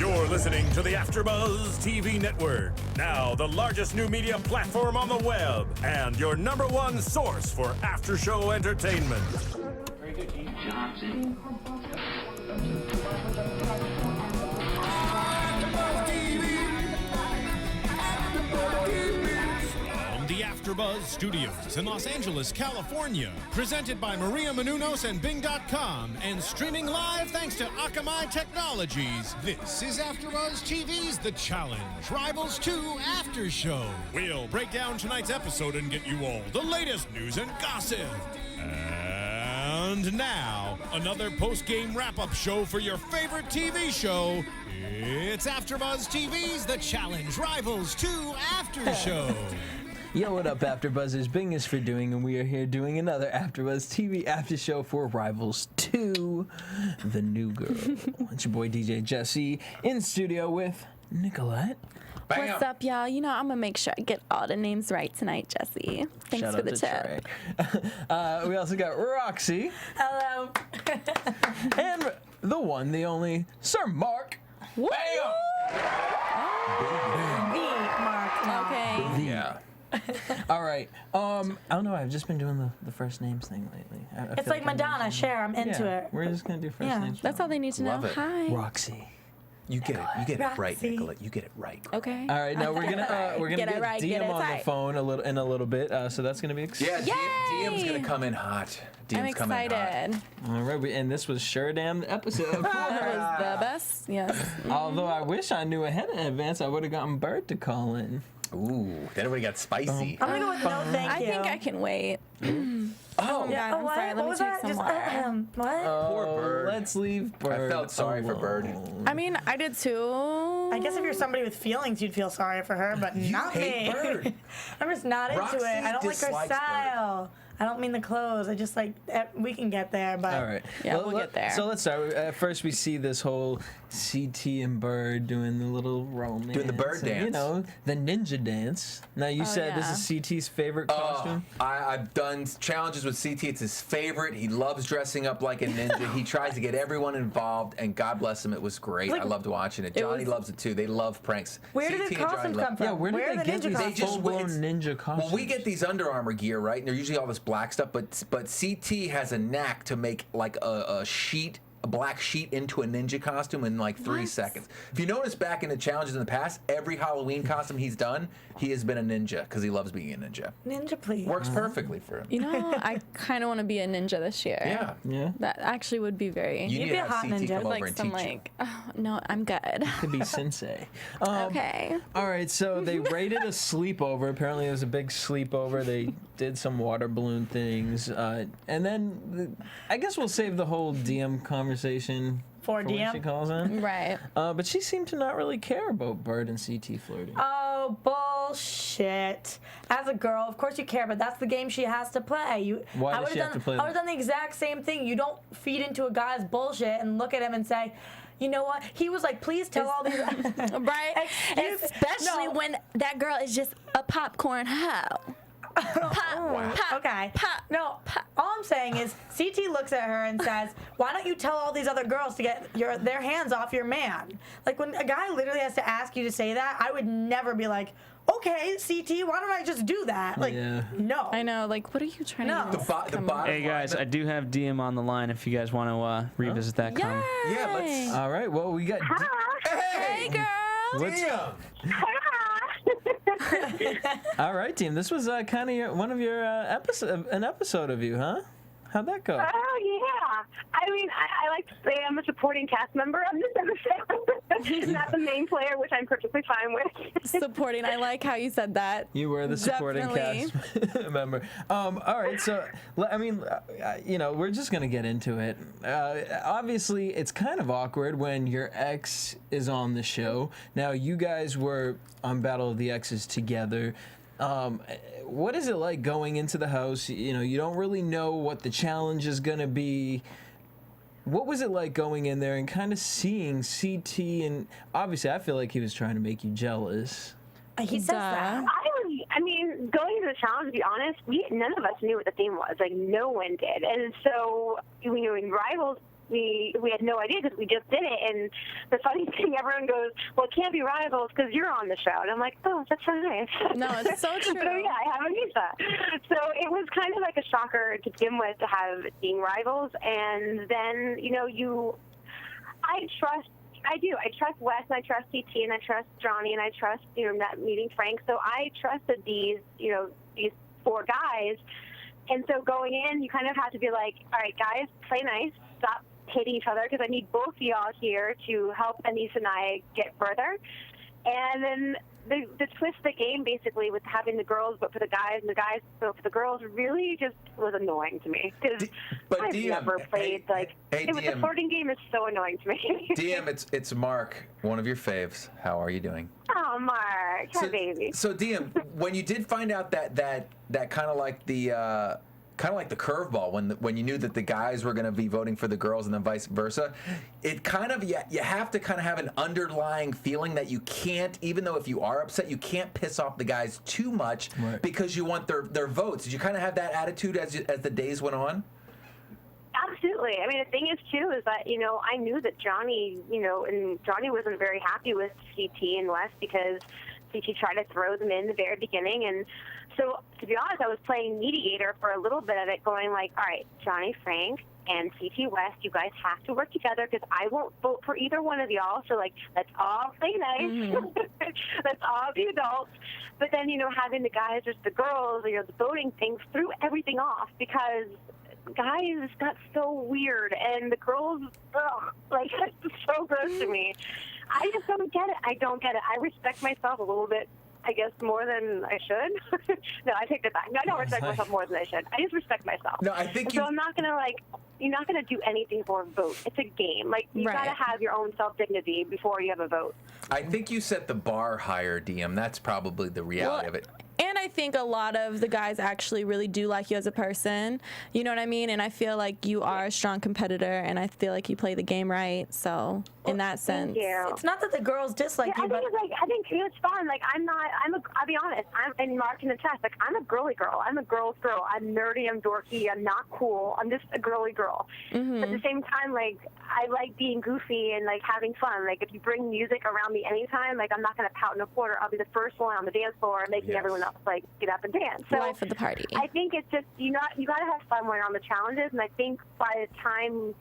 You're listening to the AFTERBUZZ TV network, now the largest new media platform on the web, and your #1 source for after-show entertainment. Very good, Keith Johnson. The AFTERBUZZ Studios in Los Angeles, California. Presented by Maria Menounos and Bing.com and streaming live thanks to Akamai Technologies. This is AFTERBUZZ TV's The Challenge Rivals 2 After Show. We'll break down tonight's episode and get you all the latest news and gossip. And now, another post-game wrap-up show for your favorite TV show. It's AFTERBUZZ TV's The Challenge Rivals 2 After Show. Yo, what up, AfterBuzzers? Bing is for doing, and we are here doing another AfterBuzz TV after show for Rivals 2, The New Girl. It's your boy DJ Jesse in studio with Nicolette. Bam. What's up, y'all? You know, I'm going to make sure I get all the names right tonight, Jesse. Thanks Shout for the tip. We also got Roxy. Hello. And the one, the only, Sir Mark. Bam! Mark. Okay. Yeah. All right. I don't know. I've just been doing the first names thing lately. It's like Madonna. Share. I'm into it. We're just gonna do first names. That's all they need to know. Love it. Hi. Roxy. You get it. You get it right, Nicolette. You get it right. Okay. All right. Now we're gonna get Diem on the phone in a little bit. So that's gonna be exciting. Yeah, Diem's gonna come in hot. I'm excited. All right. And this was sure damn episode. That was the best. Yes. Although I wish I knew ahead in advance, I would have gotten Bird to call in. Ooh, that already got spicy. I'm gonna go with no thank you. I think I can wait. Oh, yeah. I'm sorry. Let me take some water. What? Poor Bird. Let's leave Bird. I felt sorry for Bird. I mean, I did too. I guess if you're somebody with feelings, you'd feel sorry for her, but not hate me. Bird. I'm just not into Roxy it. I don't like her dislikes style. I don't mean the clothes. I just like we can get there, but all right. Yeah, we'll get there. So let's start. First, we see this whole CT and Bird doing the little romance, Doing the bird dance. You know, the ninja dance. Now you said this is CT's favorite costume. I've done challenges with CT. It's his favorite. He loves dressing up like a ninja. He tries to get everyone involved, and God bless him, it was great. I loved watching it. Johnny loves it too. They love pranks. Where did the costume come from? Yeah, where did they get these full-blown ninja costumes? Well, we get these Under Armour gear, right? And they're usually all this black stuff, but CT has a knack to make like a black sheet into a ninja costume in like 3 seconds. If you notice back in the challenges in the past, every Halloween costume he's done, he has been a ninja because he loves being a ninja. Ninja, please. Works perfectly for him. You know, I kind of want to be a ninja this year. Yeah. Yeah. That actually would be very. You need be to a have hot CT ninja. come over like and some teach you. like, oh, no, I'm good. Could be sensei. Okay. All right, so they raided a sleepover. Apparently, it was a big sleepover. They did some water balloon things, and then I guess we'll save the whole Diem conversation For when she Diem? calls in. Right. But she seemed to not really care about Bird and CT flirting. Oh, bullshit. As a girl, of course you care, but that's the game she has to play. Why does she have to play I would have done the exact same thing. You don't feed into a guy's bullshit and look at him and say, you know what? He was like, please tell all these... Right? Especially when that girl is just a popcorn hoe. Pop, Okay. pop, No, pop. all I'm saying is CT looks at her and says, why don't you tell all these other girls to get their hands off your man? Like, when a guy literally has to ask you to say that, I would never be like, okay, CT, why don't I just do that? Like, no. I know, like, what are you trying No. to The bottom Hey guys, I do have Diem on the line if you guys want to revisit that comment. Yeah, let's. All right, well, we got... Hey, girl. Diem! All right, Diem, this was kind of one of your an episode of you, huh? How'd that go? Oh, yeah. I mean, I like to say I'm a supporting cast member of this episode. Not the main player, which I'm perfectly fine with. Supporting. I like how you said that. You were the supporting cast member. All right, so, I mean, you know, we're just going to get into it. Obviously, it's kind of awkward when your ex is on the show. Now, you guys were on Battle of the Exes together. What is it like going into the house? You know, you don't really know what the challenge is going to be. What was it like going in there and kind of seeing CT? And obviously, I feel like he was trying to make you jealous. He says that. I mean, going into the challenge, to be honest, none of us knew what the theme was. Like, no one did. And so, when you're in Rivals, we had no idea because we just did it. And the funny thing, everyone goes, well, it can't be rivals because you're on the show. And I'm like, oh, that's so nice. No, it's so true. So yeah, I have Anissa. So it was kind of like a shocker to begin with to have being rivals. And then, I trust Wes, and I trust TT, and I trust Johnny, and I trust, meeting Frank. So I trusted these 4 guys. And so going in, you kind of have to be like, all right, guys, play nice. Stop hitting each other because I need both of y'all here to help Anissa and I get further. And then the twist of the game, basically, with having the girls vote for the guys and the guys vote for the girls, really just was annoying to me. Because I've never played, the flirting game is so annoying to me. Diem, it's Mark, one of your faves. How are you doing? Oh, Mark, hi, baby. So, Diem, when you did find out that kind of like the curveball when you knew that the guys were going to be voting for the girls and then vice versa, it kind of you have to kind of have an underlying feeling that you can't, even though if you are upset, you can't piss off the guys too much because you want their votes. Did you kind of have that attitude as the days went on? Absolutely. I mean, the thing is, too, is that, I knew that Johnny, and Johnny wasn't very happy with CT and Wes because CT tried to throw them in the very beginning. And so, to be honest, I was playing mediator for a little bit of it, going like, all right, Johnny, Frank, and CT West, you guys have to work together because I won't vote for either one of y'all. So, let's all play nice. Mm-hmm. Let's all be adults. But then, having the guys versus the girls, the voting thing threw everything off because guys got so weird, and the girls, it's so gross to me. I just don't get it. I don't get it. I respect myself a little bit, I guess, more than I should. No, I take that back. No, I don't respect myself more than I should. I just respect myself. No, I think so I'm not going to, you're not going to do anything for a vote. It's a game. You got to have your own self-dignity before you have a vote. I think you set the bar higher, Diem. That's probably the reality of it. And I think a lot of the guys actually really do like you as a person. You know what I mean? And I feel like you are a strong competitor, and I feel like you play the game right. So in that sense, it's not that the girls dislike you, but I think it's fun. I'll be honest. And Mark can attest. I'm a girly girl. I'm a girl's girl. I'm nerdy. I'm dorky. I'm not cool. I'm just a girly girl. Mm-hmm. But at the same time, I like being goofy and having fun. If you bring music around me anytime, I'm not going to pout in a quarter. I'll be the first one on the dance floor, making everyone else get up and dance. So life of the party. I think it's just you got to have fun when you're on the challenges, and I think by the time,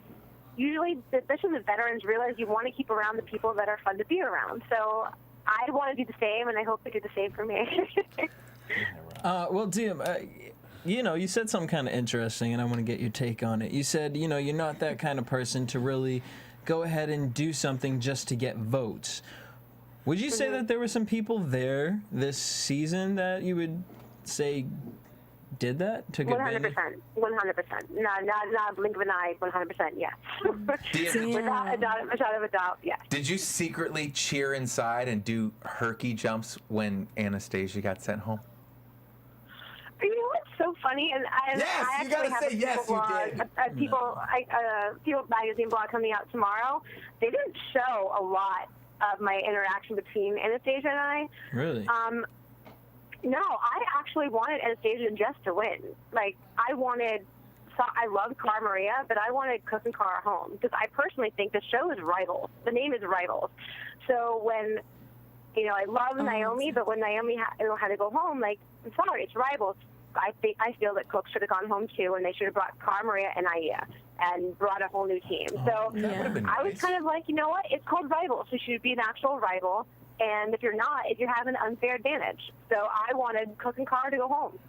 usually, especially the veterans, realize you want to keep around the people that are fun to be around. So I want to do the same, and I hope they do the same for me. Well, Diem, you said something kind of interesting, and I want to get your take on it. You said, you're not that kind of person to really go ahead and do something just to get votes. Would you say that there were some people there this season that you would say did that? Took 100%. 100%. Not a blink of an eye. 100%. Yes. Without a shadow of a doubt. Yes. Did you secretly cheer inside and do herky jumps when Anastasia got sent home? You know what's so funny? And yes, I you gotta say yes, you did. People magazine blog coming out tomorrow. They didn't show a lot of my interaction between Anastasia and I. Really? No, I actually wanted Anastasia and Jess to win. I love Cara Maria, but I wanted Cook and Cara home because I personally think the show is Rivals. The name is Rivals. So when, I love Naomi, but when Naomi had to go home, I'm sorry, it's Rivals. I feel that Cook should have gone home too, and they should have brought Cara Maria and Aya and brought a whole new team. So I was kind of like, you know what? It's called Rivals. So you should be an actual rival. And if you're not, you have an unfair advantage. So I wanted Cook and Cara to go home.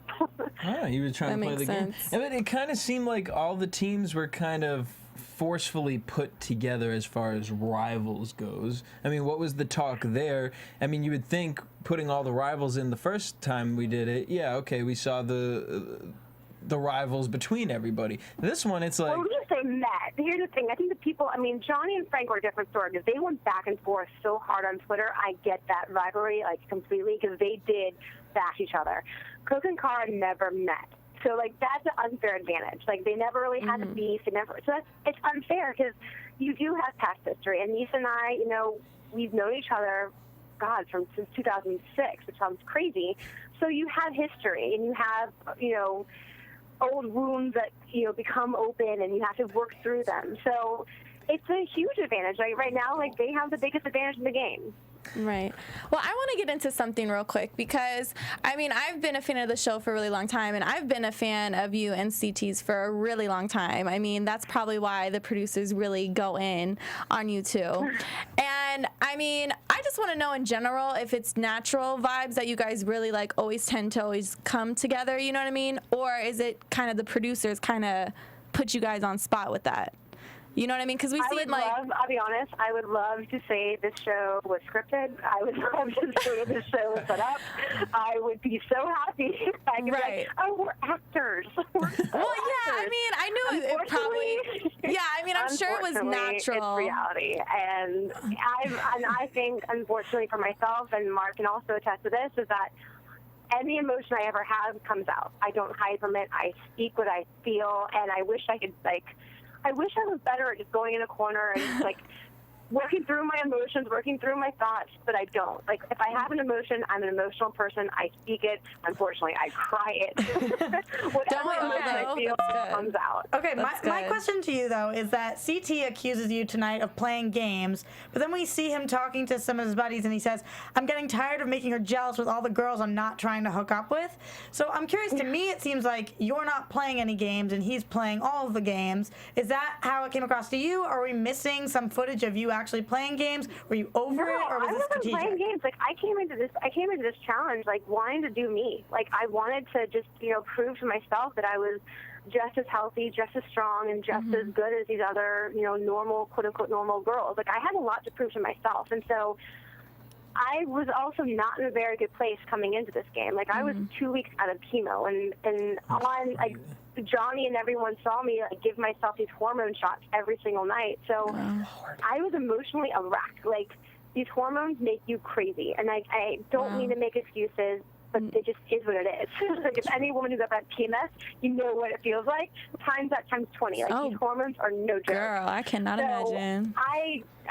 You were trying to play the game. And it kind of seemed like all the teams were kind of forcefully put together as far as rivals goes. I mean, what was the talk there? I mean, you would think putting all the rivals in the first time we did it, we saw the rivals between everybody. This one, it's like... Well, at least they met. Here's the thing. I think the people... Johnny and Frank were a different story because they went back and forth so hard on Twitter. I get that rivalry, completely, because they did bash each other. Cook and Cara never met. So, that's an unfair advantage. They never really had a beef. So it's unfair because you do have past history. And Nisa and I, we've known each other, since 2006, which sounds crazy. So you have history, and you have, old wounds that, you know, become open and you have to work through them. So it's a huge advantage. Like right now, like they have the biggest advantage in the game. Right. Well, I want to get into something real quick because, I mean, I've been a fan of the show for a really long time, and I've been a fan of you and CT's for a really long time. I mean, that's probably why the producers really go in on you two. And, I mean, I just want to know in general if it's natural vibes that you guys really, like, always tend to always come together, you know what I mean? Or is it kind of the producers kind of put you guys on spot with that? You know what I mean? Because we see it like. I'll be honest, I would love to say this show was scripted. I would love to say this show was set up. I would be so happy if I could be like, oh, we're actors. We're so yeah, I mean, I knew it probably. Yeah, I mean, I'm sure it was natural. It's reality, and I think, unfortunately for myself, and Mark can also attest to this, is that any emotion I ever have comes out. I don't hide from it. I speak what I feel, and I wish I could I wish I was better at just going in a corner and just, like, working through my emotions, working through my thoughts, but I don't. Like, if I have an emotion, I'm an emotional person. I speak it. Unfortunately, I cry it. Whatever emotion I feel comes out. Okay, my question to you, though, is that CT accuses you tonight of playing games, but then we see him talking to some of his buddies, and he says, I'm getting tired of making her jealous with all the girls I'm not trying to hook up with. So I'm curious, to me, it seems like you're not playing any games, and he's playing all of the games. Is that how it came across to you? Or are we missing some footage of you actually playing games? Were you over it, or was it strategic? I wasn't playing games. Like, I came into this challenge, like, wanting to do me. Like, I wanted to just, you know, prove to myself that I was just as healthy, just as strong, and just as good as these other, you know, normal, quote-unquote, normal girls. Like, I had a lot to prove to myself. And so I was also not in a very good place coming into this game. Like, I was 2 weeks out of chemo, and on, like, Johnny and everyone saw me, like, give myself these hormone shots every single night. So I was emotionally a wreck. Like, these hormones make you crazy. And I don't mean to make excuses, but it just is what it is. Like, if any woman who's got that PMS, you know what it feels like. Times that times 20. Like, these hormones are no joke. Girl, I cannot imagine.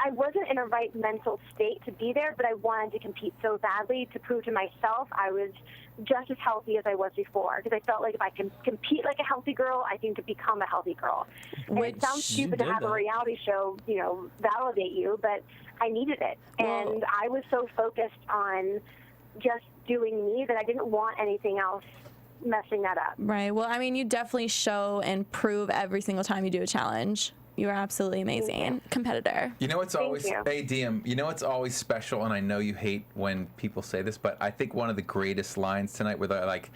I wasn't in a right mental state to be there, but I wanted to compete so badly to prove to myself I was just as healthy as I was before, because I felt like if I can compete like a healthy girl, I can become a healthy girl. And it sounds stupid to have a reality show, you know, validate you, but I needed it. And I was so focused on just doing me that I didn't want anything else messing that up. Right. Well, I mean, you definitely show and prove every single time you do a challenge. You are absolutely amazing competitor. You know what's always, hey Diem, you know what's always special, and I know you hate when people say this, but I think one of the greatest lines tonight where they're like,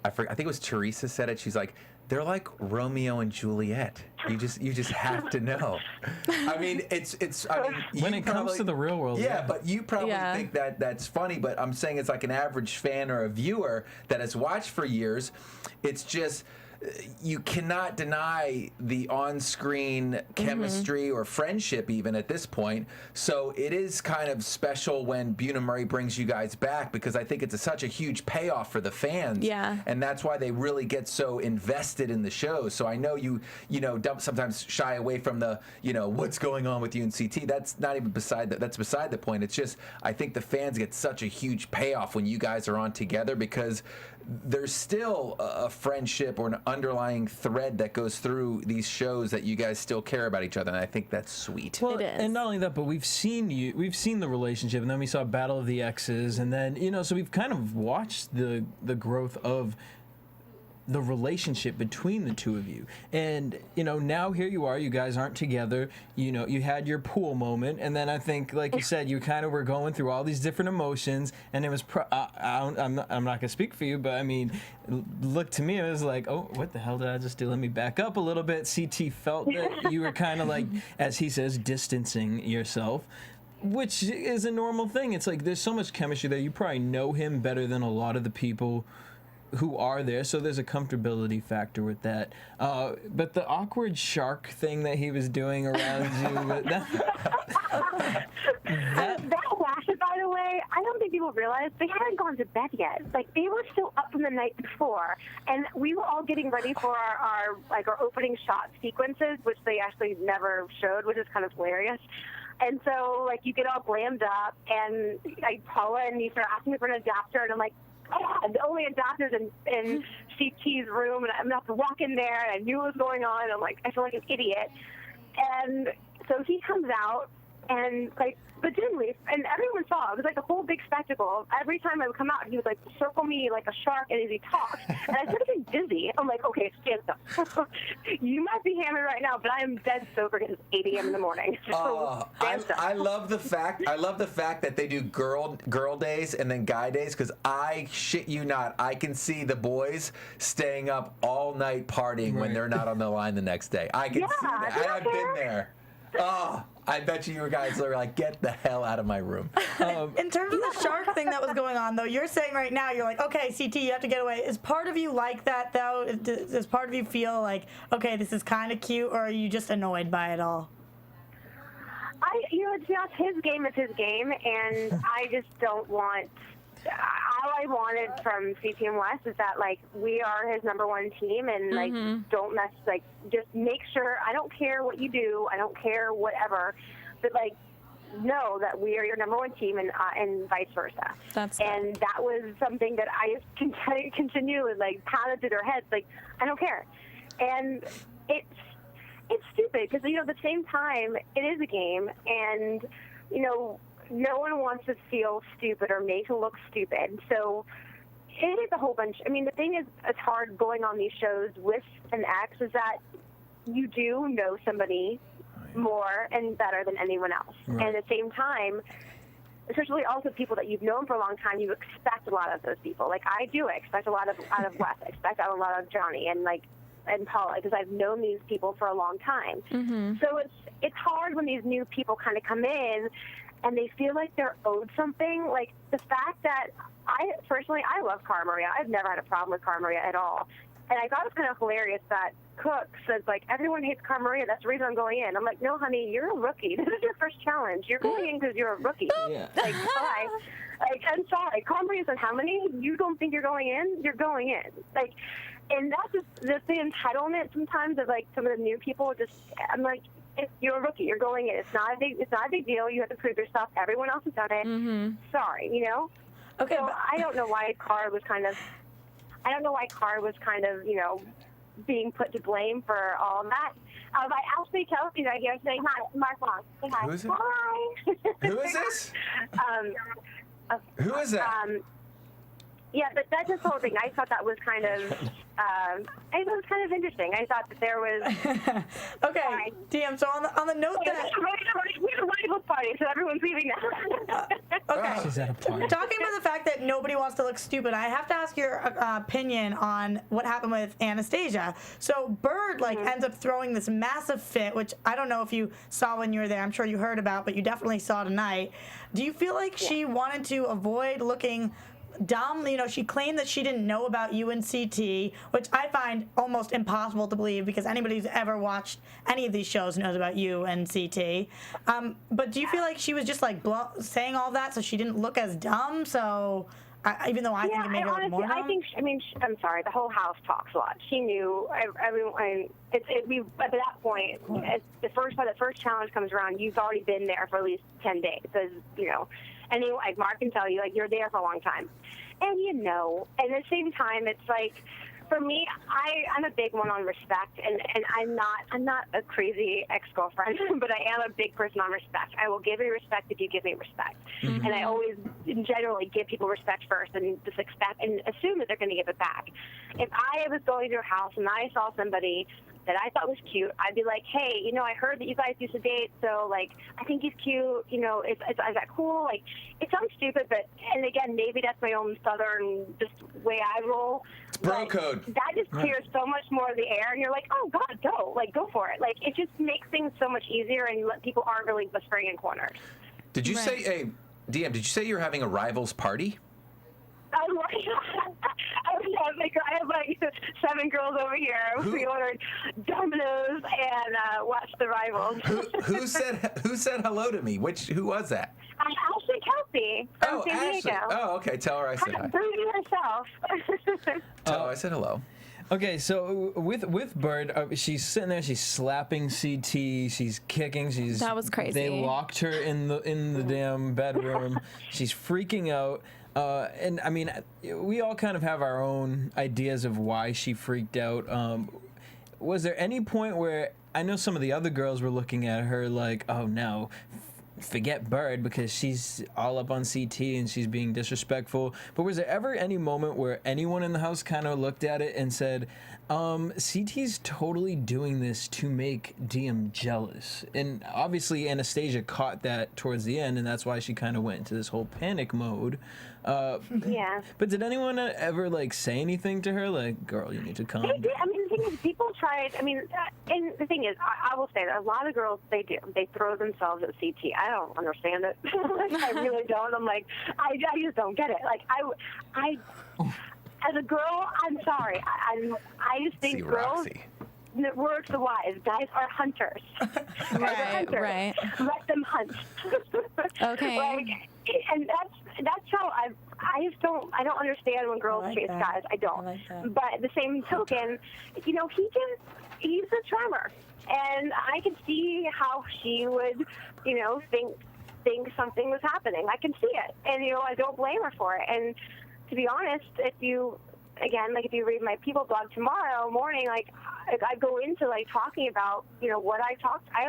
I think it was Teresa said it, she's like, they're like Romeo and Juliet. You just have to know. I mean, I mean, when it comes to the real world. Yeah, but you probably think that that's funny, but I'm saying it's like an average fan or a viewer that has watched for years. It's just, you cannot deny the on-screen chemistry or friendship even at this point. So it is kind of special when Buna Murray brings you guys back, because I think it's such a huge payoff for the fans. Yeah. And that's why they really get so invested in the show. So I know you sometimes shy away from the, what's going on with you and CT. That's not even beside the point. It's just, I think the fans get such a huge payoff when you guys are on together, because there's still a friendship or an underlying thread that goes through these shows that you guys still care about each other, and I think that's sweet. Well, and not only that, but we've seen the relationship, and then we saw Battle of the Exes, and then so we've kind of watched the growth of the relationship between the two of you. And now here you are, you guys aren't together, you had your pool moment, and then I think, like you said, you kind of were going through all these different emotions, and it was I'm not gonna speak for you, but I mean, look, to me it was like, oh, what the hell did I just do? Let me back up a little bit. CT felt that you were kind of like, as he says, distancing yourself, which is a normal thing. It's like there's so much chemistry there. You probably know him better than a lot of the people who are there, so there's a comfortability factor with that. But the awkward shark thing that he was doing around you, that lasted, by the way, I don't think people realize they hadn't gone to bed yet. Like, they were still up from the night before, and we were all getting ready for our opening shot sequences, which they actually never showed, which is kind of hilarious. And so, you get all glammed up, and Paula and you start asking me for an adapter, and I'm like, only a doctor's in CT's room, and I'm about to walk in there, and I knew what was going on. I'm like, I feel like an idiot. And so he comes out, and like, but didn't leave, and everyone saw. It was like a whole big spectacle. Every time I would come out, he would like circle me like a shark, and as he talked, and I started getting dizzy. I'm like, okay, stand up. You might be hammered right now, but I am dead sober because it's 8 a.m. in the morning. So I love the fact that they do girl days and then guy days, because I shit you not, I can see the boys staying up all night partying when they're not on the line the next day. I can see that. I've been there. Oh, I bet you guys are like, get the hell out of my room. In terms of the shark thing that was going on, though, you're saying right now, you're like, okay, CT, you have to get away. Is part of you like that, though? Does part of you feel like, okay, this is kind of cute, or are you just annoyed by it all? To be honest, his game is his game, and I just don't want. All I wanted from CT and West is that, like, we are his #1 team, and like, don't mess. Like, just make sure. I don't care what you do. I don't care whatever, but like, know that we are your #1 team, and vice versa. And that was something that I just continually like pounded through their heads. Like, I don't care, and it's stupid because at the same time it is a game, and no one wants to feel stupid or made to look stupid. So it is a whole bunch. I mean, the thing is, it's hard going on these shows with an ex is that you do know somebody more and better than anyone else. And at the same time, especially also people that you've known for a long time, you expect a lot of those people. Like I do expect a lot out of Wes. I expect a lot of Johnny and Paula, because I've known these people for a long time. So it's hard when these new people kind of come in and they feel like they're owed something. Like the fact that I love Cara Maria. I've never had a problem with Cara Maria at all. And I thought it was kind of hilarious that Cook says, like, everyone hates Cara Maria. That's the reason I'm going in. I'm like, no, honey, you're a rookie. This is your first challenge. You're going in because you're a rookie. Like, hi. Like, I'm sorry. Cara Maria said, how many? You don't think you're going in? You're going in. Like, and that's just the entitlement sometimes of, like, some of the new people. I'm like, you're a rookie. You're going in. It's not a big deal. You have to prove yourself. Everyone else has done it. Sorry, Okay. So I don't know why Cara was kind of, being put to blame for all that. I actually Kelsey's right here saying hi. Mark Long. Say hi. Who is it? Hi. Who is this? Who is that? Yeah, but that's this whole thing. I thought that was kind of, interesting. I thought that there was. Okay, Diem. So on the note that we have a rivals party, so everyone's leaving now. Okay. She's at a party. Talking about the fact that nobody wants to look stupid, I have to ask your opinion on what happened with Anastasia. So Bird ends up throwing this massive fit, which I don't know if you saw when you were there. I'm sure you heard about, but you definitely saw tonight. Do you feel like she wanted to avoid looking dumb? She claimed that she didn't know about you and CT, which I find almost impossible to believe because anybody who's ever watched any of these shows knows about you and CT. But do you feel like she was just like saying all that so she didn't look as dumb? So even though I think it made her look more dumb? I'm sorry, the whole house talks a lot. She knew everyone. We at that point, as the first challenge comes around, you've already been there for at least 10 days. And like Mark can tell you, like, you're there for a long time. And and at the same time, it's like, for me, I'm a big one on respect, and I'm not a crazy ex-girlfriend, but I am a big person on respect. I will give you respect if you give me respect. And I always generally give people respect first and just expect and assume that they're going to give it back. If I was going to a house and I saw somebody that I thought was cute, I'd be like, hey, I heard that you guys used to date, so, like, I think he's cute, is that cool? Like, it sounds stupid, and again, maybe that's my own Southern just way I roll. It's bro code. That just clears so much more of the air, and you're like, oh, God, go for it. Like, it just makes things so much easier, and people aren't really whispering in corners. Did you say, hey, Diem, did you say you're having a rivals party? I have like 7 girls over here. We ordered Domino's and watched the Rivals. Who said hello to me? Who was that? Ashley Kelsey from San Diego. Oh, okay. Tell her I said hi. Booty herself. Tell her I said hello. Okay, so with Bird, she's sitting there, she's slapping CT, she's kicking, that was crazy. They locked her in the damn bedroom. She's freaking out. And I mean, we all kind of have our own ideas of why she freaked out. Was there any point where I know some of the other girls were looking at her like, oh no, forget Bird because she's all up on CT and she's being disrespectful. But was there ever any moment where anyone in the house kind of looked at it and said, CT's totally doing this to make Diem jealous? And obviously Anastasia caught that towards the end, and that's why she kind of went into this whole panic mode. Yeah. But did anyone ever like say anything to her, like, girl, you need to calm down? I mean, the thing is, people tried. I mean, and the thing is, I will say that a lot of girls, they do. They throw themselves at CT. I don't understand it. I really don't. I'm like, I just don't get it. Like, I as a girl, I'm sorry. I just think girls. The words are wise. Guys are hunters. Right. Let them hunt. Okay. Like, and that's how I don't understand when girls chase guys. I don't. But at the same token, you know, he's a charmer, and I can see how she would, you know, think something was happening. I can see it, and you know, I don't blame her for it. And to be honest, if you read my People blog tomorrow morning, like I go into like talking about, you know, what I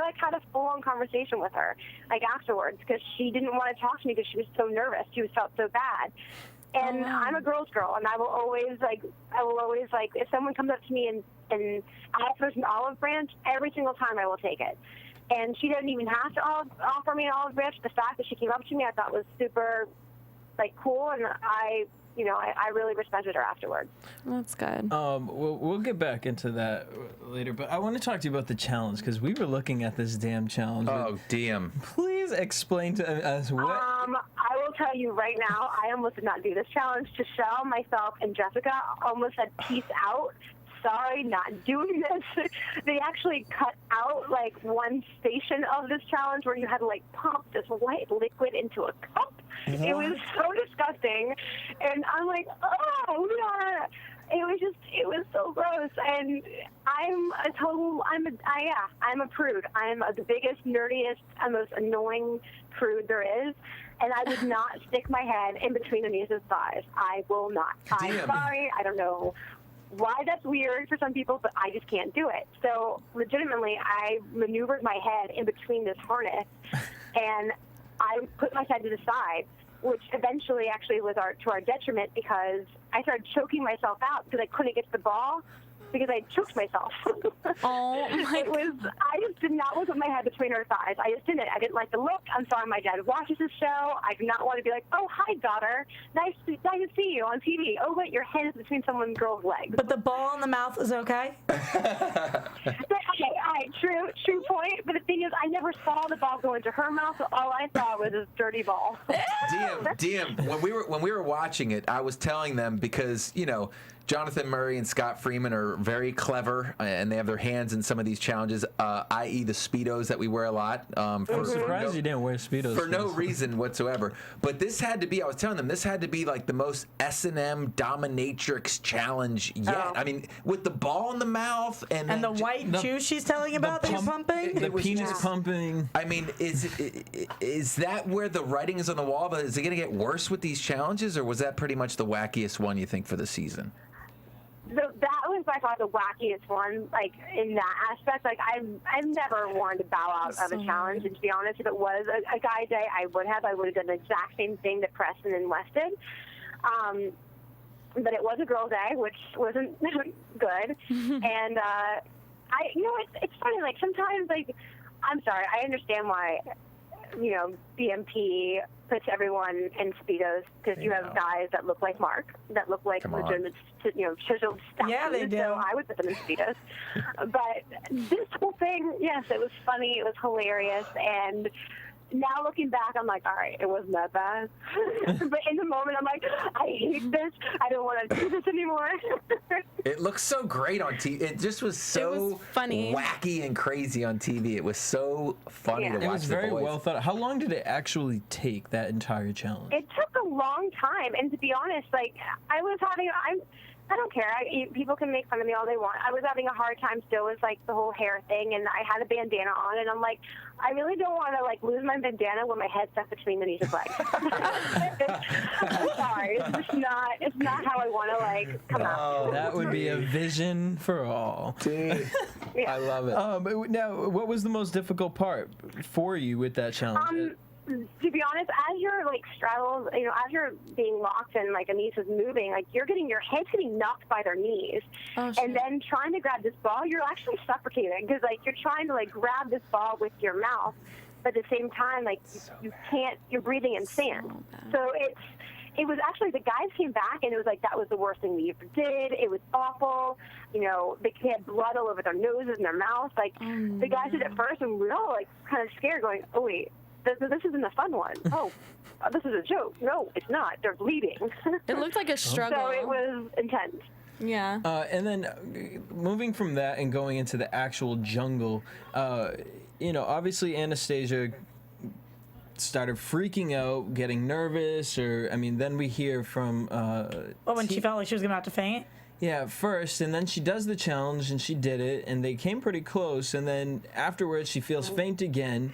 like had a full-on conversation with her like afterwards because she didn't want to talk to me because she was so nervous. She felt so bad. And I'm a girl's girl, and I will always like if someone comes up to me and offers an olive branch, every single time I will take it. And she doesn't even have to offer me an olive branch. The fact that she came up to me, I thought was super like cool, and I really respected her afterwards. That's good. We'll get back into that later, but I want to talk to you about the challenge because we were looking at this damn challenge. Oh, Diem. Please explain to us what. I will tell you right now, I almost did not do this challenge. Giselle, myself, and Jessica almost said peace out. Sorry, not doing this. They actually cut out like one station of this challenge where you had to like pump this white liquid into a cup. What? It was so disgusting, and I'm like, oh yeah. It was so gross, and I'm a prude. I'm the biggest, nerdiest, and most annoying prude there is, and I would not stick my head in between Anissa's thighs. I will not. I'm sorry. I don't know why that's weird for some people, but I just can't do it. So legitimately, I maneuvered my head in between this harness, and I put my head to the side, which eventually actually was to our detriment because I started choking myself out because I couldn't get to the ball because I choked myself. Oh my God. I just did not want to put my head between her thighs. I just didn't. I didn't like the look. I'm sorry my dad watches this show. I do not want to be like, oh, hi, daughter. Nice to see you on TV. Oh, wait, your head is between someone's girl's legs. But the ball in the mouth is okay? Okay, all right, true point. But the thing is, I never saw the ball go into her mouth, so all I saw was this dirty ball. Diem, when we were watching it, I was telling them because, you know, Jonathan Murray and Scott Freeman are very clever, and they have their hands in some of these challenges, i.e. the Speedos that we wear a lot. I'm surprised you didn't wear Speedos. For no reason whatsoever. But this had to be, I was telling them, this had to be like the most S&M dominatrix challenge yet. Oh. I mean, with the ball in the mouth and the white juice she's telling about that you're pumping? The penis pumping. I mean, is that where the writing is on the wall? But is it going to get worse with these challenges, or was that pretty much the wackiest one you think for the season? That was by far the wackiest one, like, in that aspect. Like, I've never wanted to bow out of a challenge, and to be honest, if it was a guy day, I would have done the exact same thing that Preston and Wes did. But it was a girl day, which wasn't good. And, it's funny, like, sometimes, like, I'm sorry, I understand why, you know, BMP puts everyone in Speedos because you have guys that look like Mark, that look like legitimate, chiseled statues. Yeah, they do. So I would put them in Speedos. But this whole thing, yes, it was funny, it was hilarious, and now looking back, I'm like, all right, it wasn't that bad. But in the moment, I'm like, I hate this. I don't want to do this anymore. It looks so great on TV. It just was so funny, wacky and crazy on TV. It was so funny to watch. It was very well thought. How long did it actually take, that entire challenge? It took a long time, and to be honest, like I I don't care. People can make fun of me all they want. I was having a hard time still with like the whole hair thing, and I had a bandana on, and I'm like, I really don't want to like lose my bandana when my head's stuck between the knees of legs. I'm sorry. It's not how I want to like come out. That would be a vision for all. Yeah. I love it. Now, what was the most difficult part for you with that challenge? To be honest, as you're like straddled, as you're being locked and like a niece is moving, like your head's getting knocked by their knees, and then trying to grab this ball, you're actually suffocating because like you're trying to like grab this ball with your mouth, but at the same time like you can't. You're breathing in sand, so it was actually, the guys came back and it was like, that was the worst thing we ever did. It was awful. They had blood all over their noses and their mouths. Like the guys did it first, and we were all like kind of scared, going, oh wait. This isn't a fun one. Oh, this is a joke. No, it's not. They're bleeding. It looked like a struggle. So it was intense. Yeah. And then moving from that and going into the actual jungle, obviously Anastasia started freaking out, getting nervous, then we hear from... when she felt like she was going to have to faint? Yeah, first, and then she does the challenge, and she did it, and they came pretty close, and then afterwards she feels faint again.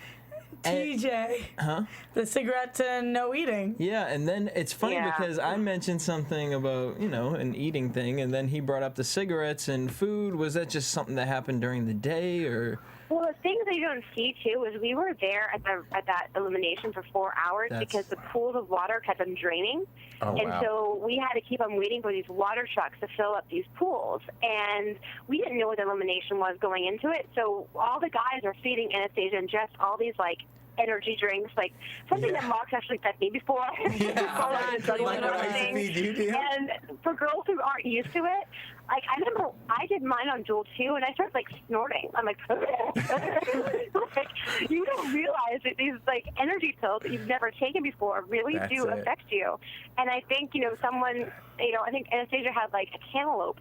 TJ. Huh? The cigarettes and no eating. Yeah, and then it's funny because I mentioned something about, an eating thing, and then he brought up the cigarettes and food. Was that just something that happened during the day, or? Well, the thing that you don't see, too, is we were there at that illumination for 4 hours because the pools of water kept on draining. Oh, and so we had to keep on waiting for these water trucks to fill up these pools. And we didn't know what the illumination was going into it. So all the guys are feeding Anastasia and Jess all these, like, energy drinks, like something that Mark's actually fed me before. Like what I used to feed you, and for girls who aren't used to it, like I remember I did mine on Jewel too, and I started like snorting. I'm like, like you don't realize that these like energy pills that you've never taken before really do affect you. And I think someone, I think Anastasia had like a cantaloupe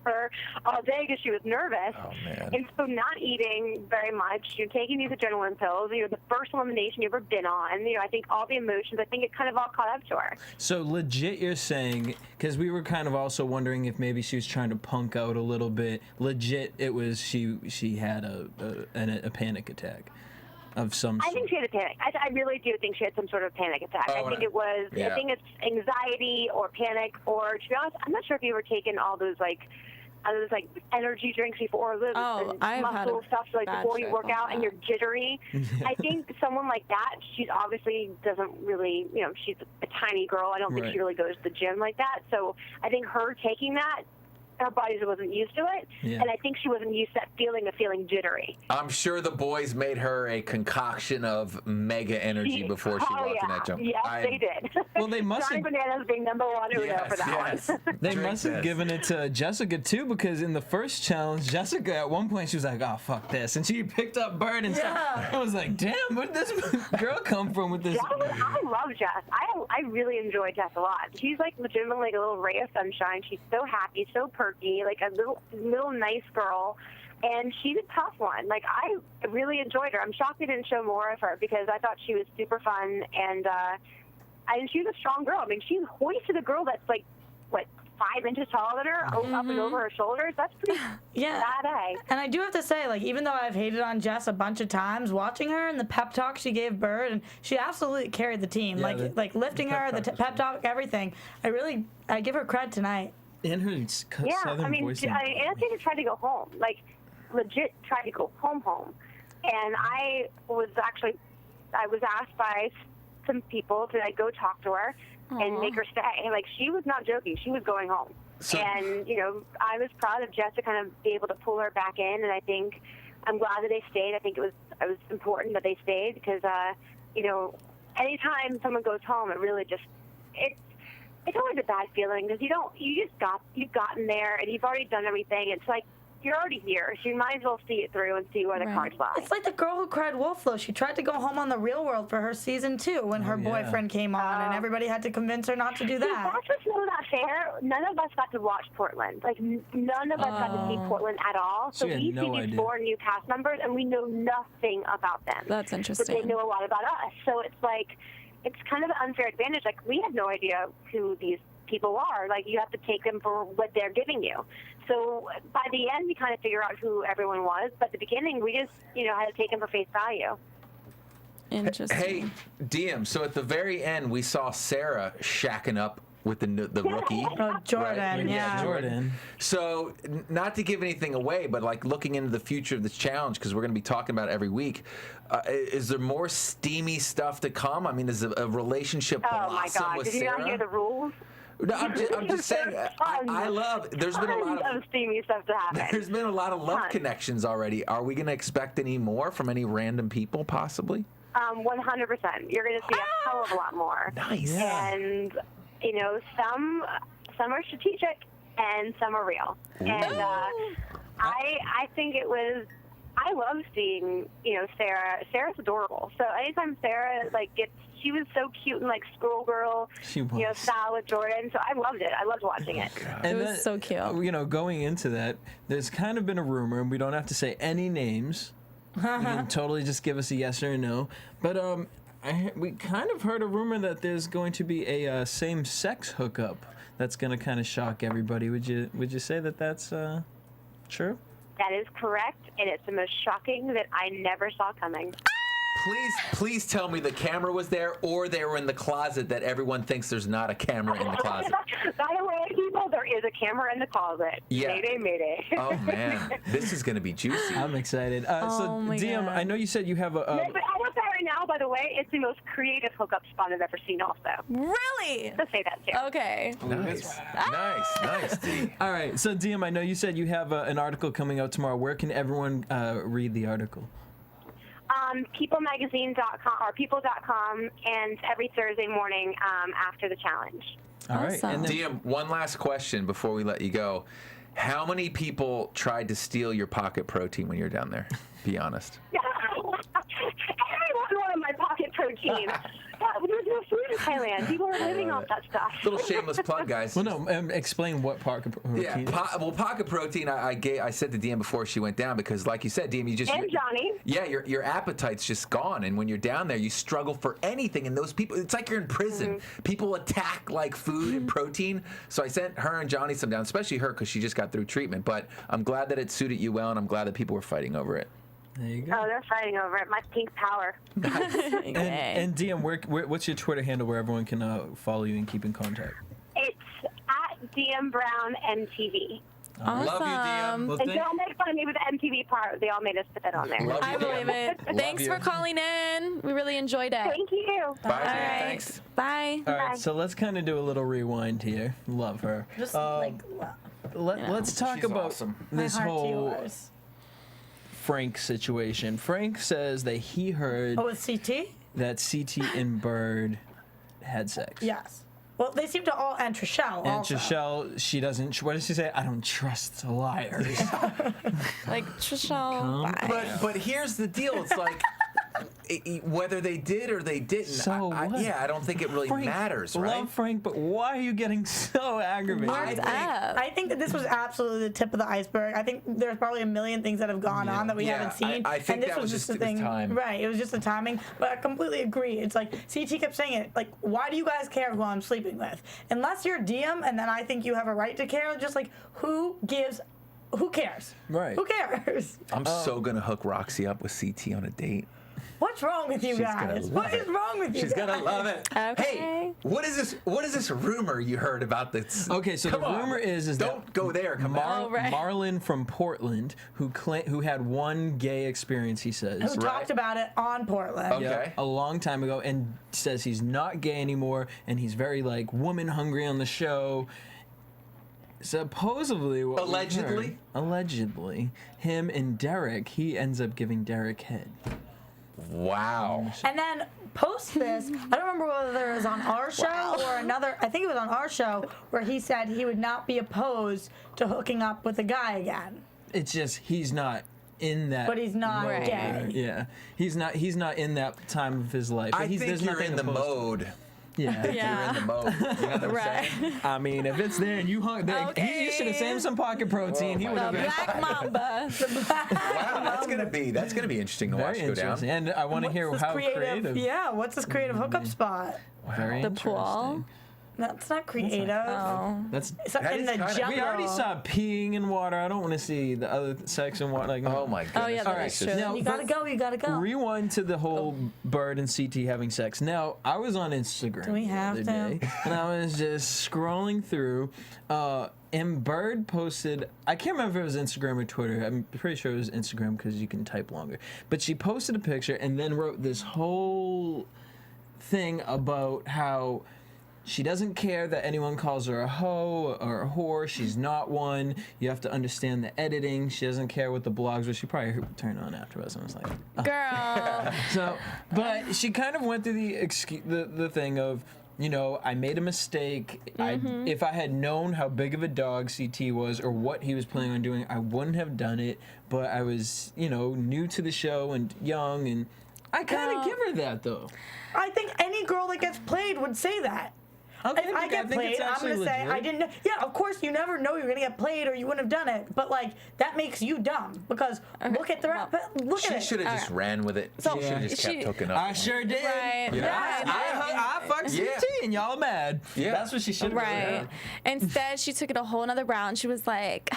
for all day because she was nervous. Oh man! And so not eating very much, you're taking these adrenaline pills. The first elimination you've ever been on. I think all the emotions. I think it kind of all caught up to her. So legit, you're saying, because we were kind of also wondering if maybe she was trying to punk out a little bit. Legit, it was she had a panic attack of some sort. I think she had a panic. I really do think she had some sort of panic attack. I think it was. Yeah. I think it's anxiety or panic, or to be honest, I'm not sure if you ever taken all those like energy drinks before, I've muscle stuff, so like before you work out and you're jittery. Yeah. I think someone like that, she's obviously doesn't really, she's a tiny girl. I don't think she really goes to the gym like that. So I think her taking that, her body wasn't used to it, and I think she wasn't used to that feeling of feeling jittery. I'm sure the boys made her a concoction of mega energy before she walked in that jump. Yes, they did. Well, they must Johnny have... Bananas being number one for that one. They must have given it to Jessica too, because in the first challenge, Jessica at one point she was like, "Oh fuck this," and she picked up Bird and stuff. I was like, "Damn, where did this girl come from with this?" I love Jess. I really enjoy Jess a lot. She's like legitimately like a little ray of sunshine. She's so happy, so perky, like a little nice girl. And she's a tough one. Like, I really enjoyed her. I'm shocked they didn't show more of her because I thought she was super fun. And she was a strong girl. I mean, she hoisted a girl that's like, 5 inches taller than her, up and over her shoulders. That's pretty bad, eh? And I do have to say, like, even though I've hated on Jess a bunch of times, watching her and the pep talk she gave Bird, and she absolutely carried the team. Yeah, like lifting her, the pep talk, everything. I give her credit tonight. And her southern voice. Anastasia tried to go home. Like, legit tried to go home. And I was asked by some people to go talk to her and make her stay. Like, she was not joking. She was going home. And, I was proud of Jess to kind of be able to pull her back in, and I think I'm glad that they stayed. I think it was important that they stayed because, anytime someone goes home, it really just, it's always a bad feeling because you've gotten there and you've already done everything. It's like, you're already here, so you might as well see it through and see where the cards lie. It's like the girl who cried wolf, though. She tried to go home on The Real World for her season 2 when her boyfriend came on, and everybody had to convince her not to do that. That's just not fair. None of us got to watch Portland. Like, none of us got to see Portland at all. So we see these 4 new cast members, and we know nothing about them. That's interesting. But they know a lot about us. So it's like, it's kind of an unfair advantage. Like, we had no idea who these people are. Like, you have to take them for what they're giving you. So by the end, we kind of figure out who everyone was. But at the beginning, we just, had to take them for face value. Interesting. Hey, Diem, so at the very end, we saw Sarah shacking up with the rookie. Oh, Jordan, Right? yeah. Jordan. So, not to give anything away, but like looking into the future of this challenge, because we're going to be talking about it every week, is there more steamy stuff to come? I mean, is a relationship Oh, my blossom God. with Did you Sarah? not hear the rules? No, I'm just saying. I love. There's been a lot Tons of steamy stuff to happen. There's been a lot of love Tons. connections already. Are we going to expect any more from any random people, possibly? 100%. You're going to see a hell of a lot more. Nice. And, some are strategic and some are real. And I think it was, I love seeing, Sarah. Sarah's adorable. So anytime Sarah, she was so cute and schoolgirl, She was. style with Jordan. So I loved it. I loved watching it. It was so cute. Going into that, there's kind of been a rumor, and we don't have to say any names. You can totally just give us a yes or a no. But we kind of heard a rumor that there's going to be a same-sex hookup that's going to kind of shock everybody. Would you say that that's true? That is correct, and it's the most shocking that I never saw coming. Please tell me the camera was there, or they were in the closet that everyone thinks there's not a camera in the closet. By the way, people, there is a camera in the closet. Yeah. Mayday, mayday. Oh man, this is going to be juicy. I'm excited. Oh So, my Diem, God. I know you said you have But I will say right now, by the way, it's the most creative hookup spot I've ever seen also. Really? Let's say that, too. Okay. Nice, D. All right, so Diem, I know you said you have an article coming out tomorrow. Where can everyone read the article? Peoplemagazine.com or people.com, and every Thursday morning after the challenge. All right, Awesome. and then, Diem, one last question before we let you go. How many people tried to steal your pocket protein when you were down there? Be honest. Everyone wanted my pocket protein. There's no food in Thailand. People are living off that stuff. Little shameless plug, guys. well, no, explain what pocket protein Yeah, is. pocket protein. I said to Diem before she went down because, like you said, Diem, And Johnny. Yeah, your appetite's just gone, and when you're down there, you struggle for anything. And those people, it's like you're in prison. Mm-hmm. People attack food and protein. So I sent her and Johnny some down, especially her because she just got through treatment. But I'm glad that it suited you well, and I'm glad that people were fighting over it. There you go. Oh, they're fighting over it. My pink power. And Diem, what's your Twitter handle where everyone can follow you and keep in contact? It's at Diem Brown and TV. Love Awesome. you, Diem. Well, And don't make fun of me with the MTV part. They all made us put that on there. Love you, I believe Diem. it. Thanks you. for calling in. We really enjoyed it. Thank you. Bye, All Diem. right. Thanks. Bye. All right, Bye. so let's kind of do a little rewind here. Love her. Just Let's talk She's about awesome. this my heart to whole yours. Frank situation. Frank says that he heard Oh, with CT? that CT and Bird had sex. Yes. Well, they seem to all, and Trishelle And also. Trishelle, she doesn't. What does she say? I don't trust liars. Like, Trishelle, bye. But here's the deal. It's like whether they did or they didn't. So what? I don't think it really Frank, matters, right? Love Frank, but why are you getting so aggravated? Worked up. I think that this was absolutely the tip of the iceberg. I think there's probably a million things that have gone on that we Yeah, haven't seen. I think and this that was just just the thing. time. Right, it was just the timing. But I completely agree. It's like CT kept saying it. Like, why do you guys care who I'm sleeping with? Unless you're Diem, and then I think you have a right to care. Just like who cares? Right. Who cares? I'm so gonna hook Roxy up with CT on a date. What's wrong with you She's gonna guys? love What it. is wrong with you She's guys? gonna love it. Okay. Hey, what is this? What is this rumor you heard about this? Okay, so Come the on. rumor is don't that go there. Come on. Oh, right. Marlon from Portland, who had one gay experience, he says. Who talked about it on Portland? Okay. Yeah, a long time ago, and says he's not gay anymore, and he's very woman hungry on the show. Supposedly, what we Allegedly? heard- allegedly, him and Derek, he ends up giving Derek head. Wow. And then post this, I don't remember whether it was on our show or another. I think it was on our show where he said he would not be opposed to hooking up with a guy again. It's just he's not in that. But he's not mode. gay. Yeah, he's not in that time of his life. I He's- think there's you're nothing in the opposed to- mode. Yeah. Yeah. You're in the mode. You know what I'm Right. saying? I mean, if it's there and you hung, Okay. you should have sent him some pocket protein. Oh, he my would have The been Black Mamba. Wow, that's gonna be interesting to watch very go down. interesting. And I want to hear What's how this creative. Yeah, what's this creative hookup spot? Very The pool. interesting. That's not creative. Oh. That's So That in is the kinda- jungle. we already saw peeing in water. I don't want to see the other sex in water. Like, Oh my goodness. Oh, yeah, that is true. Now, You gotta go. You gotta go. rewind to the whole Bird and CT having sex. Now, I was on Instagram Do we have the other to? day, and I was just scrolling through, and Bird posted, I can't remember if it was Instagram or Twitter. I'm pretty sure it was Instagram because you can type longer. But she posted a picture and then wrote this whole thing about how she doesn't care that anyone calls her a hoe or a whore. She's not one. You have to understand the editing. She doesn't care what the blogs were. She probably turned on AFTERBUZZ and was like, Girl. so, but she kind of went through the thing of, you know, I made a mistake. If I had known how big of a dog CT was or what he was planning on doing, I wouldn't have done it. But I was, you know, new to the show and young, and I kind of give her that though. I think any girl that gets played would say that. Okay, If I get played, I'm gonna say I didn't know. Yeah, of course you never know you're gonna get played or you wouldn't have done it. But like that makes you dumb because look at the look She at should it. have just ran with it. So, She should have just kept she- hooking up. I sure did. Right. Yeah. I fucked Yeah. CT and y'all are mad. Yeah. That's what she should have Right. Instead, she took it a whole nother route. She was like,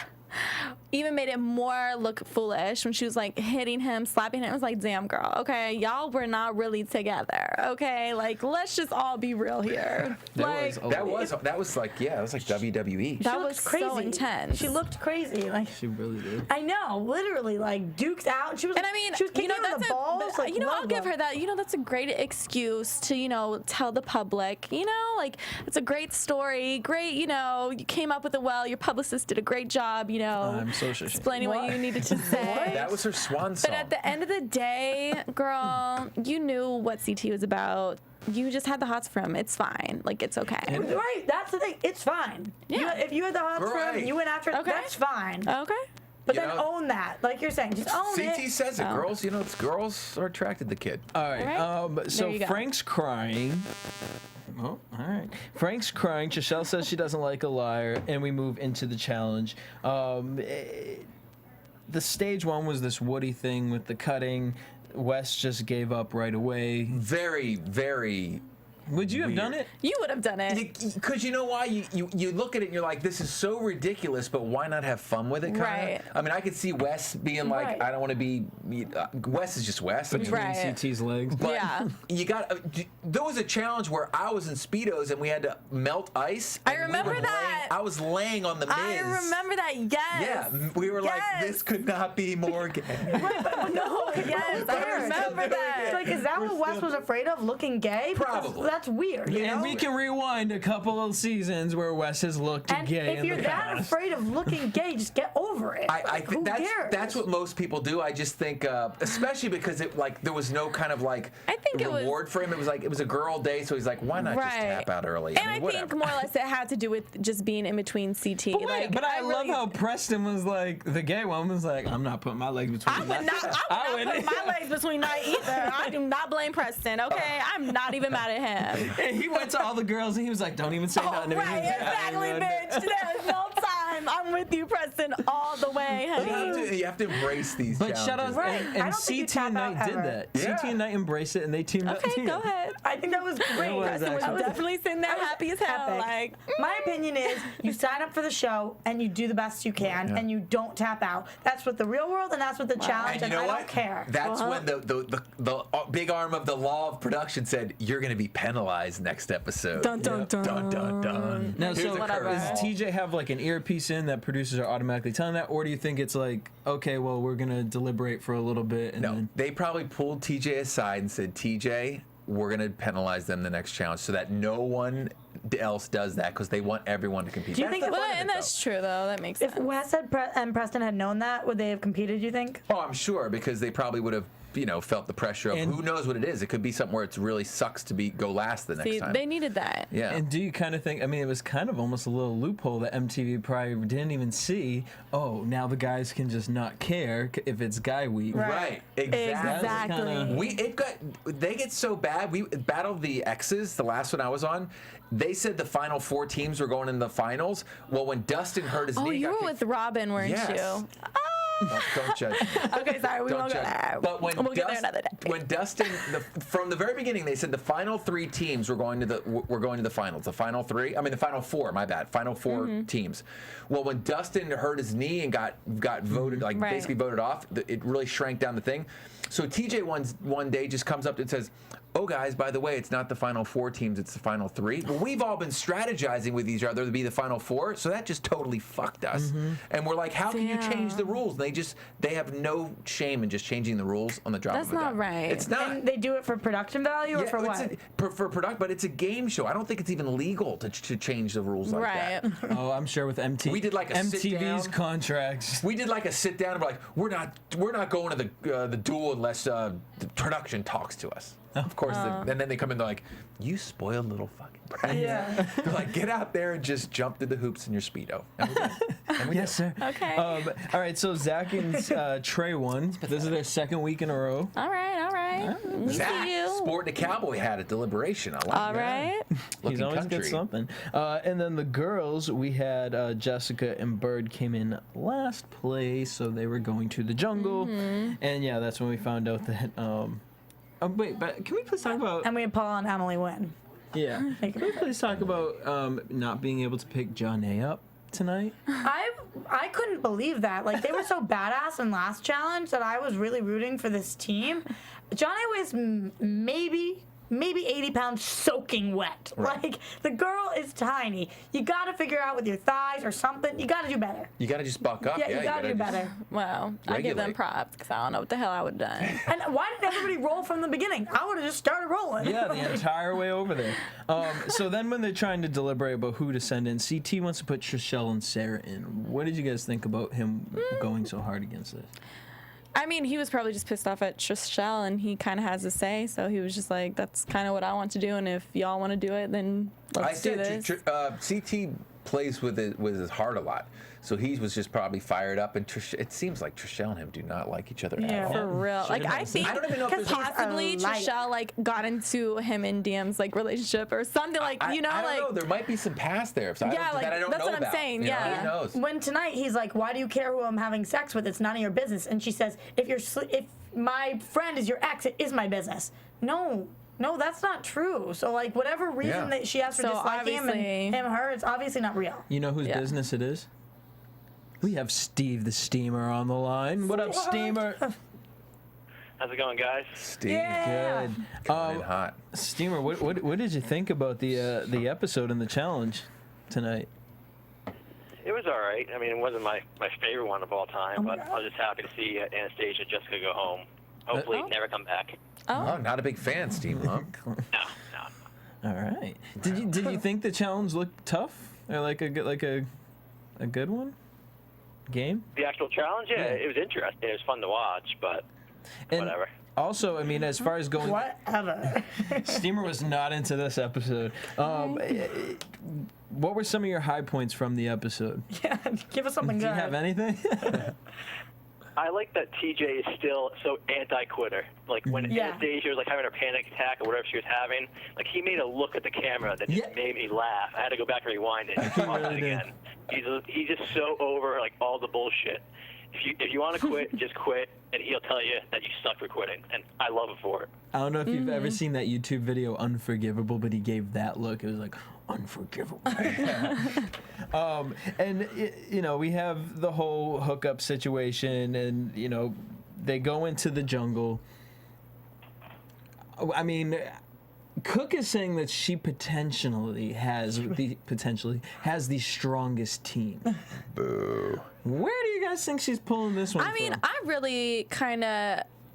even made it more look foolish when she was like hitting him, slapping him. It was like, damn, girl, okay, y'all were not really together, okay? Like, let's just all be real here. Like, That was like that was like WWE. that She was looked crazy. so intense. She looked crazy. Like She really did. I know, literally, like duked out. She was. And I mean, she was kicking you know, him in that's the balls. but, Like, you know, I'll love give them. her that. You know, that's a great excuse to, you know, tell the public. You know, like it's a great story. Great, you know, you came up with it well. Your publicist did a great job. You know, I'm so sure. explaining what you needed to say. That was her swan song. But at the end of the day, girl, you knew what CT was about. You just had the hots for him. It's fine. Like, it's okay. Right, that's the thing. It's fine. Yeah. If you had the hots for him, Right. you went after it. Okay. That's fine. Okay. But You then know- own that, like you're saying. Just own CT it. says it. Girls, you know, it's girls are attracted to the kid. All right. Right. So There you go. Frank's crying. Oh, all right. Frank's crying. Chachelle says she doesn't like a liar, and we move into the challenge. The stage one was this Woody thing with the cutting. Wes just gave up right away. Very, very. Would you have done it? You would have done it. Because you know why? You look at it and you're like, this is so ridiculous, but why not have fun with it? Kinda? Right. I mean, I could see Wes being like, Right. I don't want to be. Wes is just Wes. Between Right. CT's legs. But Yeah. you got. There was a challenge where I was in speedos and we had to melt ice. I and we remember were that. I was laying on the Miz. I remember that. Yes. Yeah, we were like, Yes. this could not be more gay. No. Yes. I Weird. remember that. Like, is that what Wes was afraid of? Looking gay? Because Probably. That's weird. You know? And we can rewind a couple of seasons where Wes has looked And gay if in you're the that past. afraid of looking gay, just get over it. I Like, think who cares? that's what most people do. I just think, especially because it like there was no kind of like I think it was- reward for him. It was like it was a girl day, so he's like, why not just Right. tap out early? And I I mean, whatever. think more or less it had to do with just being in between CT. But, wait, like, but I love really- how Preston was like, the gay one was like, I'm not putting my legs between I would not. I would not put my legs between that either. I do not blame Preston. Okay, I'm not even mad at him. And he went to all the girls and he was like, don't even say nothing to me. Right, exactly, bitch. There's no time. I'm with you, Preston, all the way, honey. You have to embrace these But shout out, challenges. Right. and, I and don't think you CT tap and out Knight did ever. that. Yeah. CT and Knight embraced it and they teamed up. Okay, go ahead. I think that was great. was Preston was actually- definitely sitting there happy as hell. Epic. Like, My opinion is you sign up for the show and you do the best you can and you don't tap out. That's what the real world and that's what the challenge, And you know I what? don't care. That's when the big arm of the law of production said, you're going to be penalized next episode. dun dun dun. Dun, dun, dun. Now, Here's so a whatever. curveball. does TJ have like an earpiece in that producers are automatically telling that, or do you think it's like, okay, well, we're gonna deliberate for a little bit and No, then they probably pulled TJ aside and said, TJ, we're going to penalize them the next challenge so that no one else does that because they want everyone to compete. Do you That's think the if- fun Well, of it, and though. that's true, though. That makes If sense. Wes and Preston had known that, would they have competed, do you think? Oh, I'm sure because they probably would have, felt the pressure of And- who knows what it is. It could be something where it really sucks to go last the next See, time. they needed that. Yeah. And do you kind of think, I mean, it was kind of almost a little loophole that MTV probably didn't even see, oh, now the guys can just not care if it's Guy Week. Right. Exactly. Exactly. They get so bad. We Battle of the X's, the last one I was on. They said the final 4 teams were going in the finals. Well, when Dustin hurt his Oh, knee, you got were kicked- with Robin, weren't Yes. you? Don't judge me. Okay, sorry, we won't go there. But when we'll get there another day. When Dustin, from the very beginning, they said the final 3 teams were going to the finals. The final 3, I mean the final 4. My bad. Final 4 teams. Well, when Dustin hurt his knee and got voted, like basically voted off, it really shrank down the thing. So TJ one day just comes up and says, "Oh guys, by the way, it's not the final 4 teams, it's the final 3." But we've all been strategizing with each other to be the final 4, so that just totally fucked us. And we're like, how can you change the rules? And they have no shame in just changing the rules on the drop of a dime. That's not right. It's not. And they do it for production value or for what? For production, but it's a game show. I don't think it's even legal to change the rules like that. Oh, I'm sure with MTV. We did like a MTV's sit-down. contracts. We did like a sit down and we're like, we're not going to the duel unless the production talks to us. Of course, and then they come in, they're like, "You spoiled little fucking brat." Yeah. They're like, "Get out there and just jump through the hoops in your Speedo." And we Yes, sir. Okay. All right, so Zach and Trey won. This is their 2nd week in a row. All right. We Zach, see you. sporting a cowboy hat at deliberation. I like All right. He's always country. got something. And then the girls, we had Jessica and Bird came in last place, so they were going to the jungle. And yeah, that's when we found out that. Oh wait, but can we please talk about? And we had Paul and Emily win. Yeah. Can we please talk about not being able to pick Janae up tonight? I couldn't believe that. Like, they were so badass in last challenge that I was really rooting for this team. Johnny weighs maybe 80 pounds soaking wet. Right. Like, the girl is tiny. You got to figure out with your thighs or something. You got to do better. You got to just buck up. Yeah, you got to do better. Well, I give them Regulate. props because I don't know what the hell I would have done. And why didn't everybody roll from the beginning? I would have just started rolling. Yeah, the entire way over there. So then when they're trying to deliberate about who to send in, CT wants to put Trishelle and Sarah in. What did you guys think about him going so hard against this? I mean, he was probably just pissed off at Trishelle, and he kind of has a say, so he was just like, that's kind of what I want to do, and if y'all want to do it, then let's do this. CT plays with his heart a lot, so he was just probably fired up. And it seems like Trishelle and him do not like each other at all. For real. Like, I think I don't even know if there's possibly Trishelle, like, got into him and Diem's, like, relationship or something, like, you know, I like. don't know. There might be some past there. So Yeah, like, that I don't that's know what I'm about. saying, You know, yeah. who knows? When tonight he's like, "Why do you care who I'm having sex with? It's none of your business." And she says, "If my friend is your ex, it is my business." No, that's not true. So, like, whatever reason that she has for So disliking him and her, it's obviously not real. You know whose business it is? We have Steve the Steamer on the line. What up, Steamer? How's it going, guys? Steve, Yeah. Good. coming in hot. Steamer, what did you think about the episode and the challenge tonight? It was all right. I mean, it wasn't my favorite one of all time, but my I was just happy to see Anastasia and Jessica go home. Hopefully, never come back. Oh, not a big fan, Steve, huh? No. All right. Did you think the challenge looked tough or like a good one? Game? The actual challenge, yeah, it was interesting. It was fun to watch, but And whatever. Also, I mean, as far as going, Whatever. Steamer was not into this episode. What were some of your high points from the episode? Yeah, give us something Do good. you have anything? I like that TJ is still so anti-quitter. Like, when Anastasia was, like, having her panic attack or whatever she was having, like, he made a look at the camera that just made me laugh. I had to go back and rewind it and watch it again. He's just so over, like, all the bullshit. If you want to quit, just quit, and he'll tell you that you suck for quitting, and I love him for it. I don't know if you've ever seen that YouTube video, Unforgivable, but he gave that look. It was like, unforgivable. And, you know, we have the whole hookup situation, and, you know, they go into the jungle. I mean, Cook is saying that she potentially has the strongest team. Boo. Where do you guys think she's pulling this one I mean, from? I really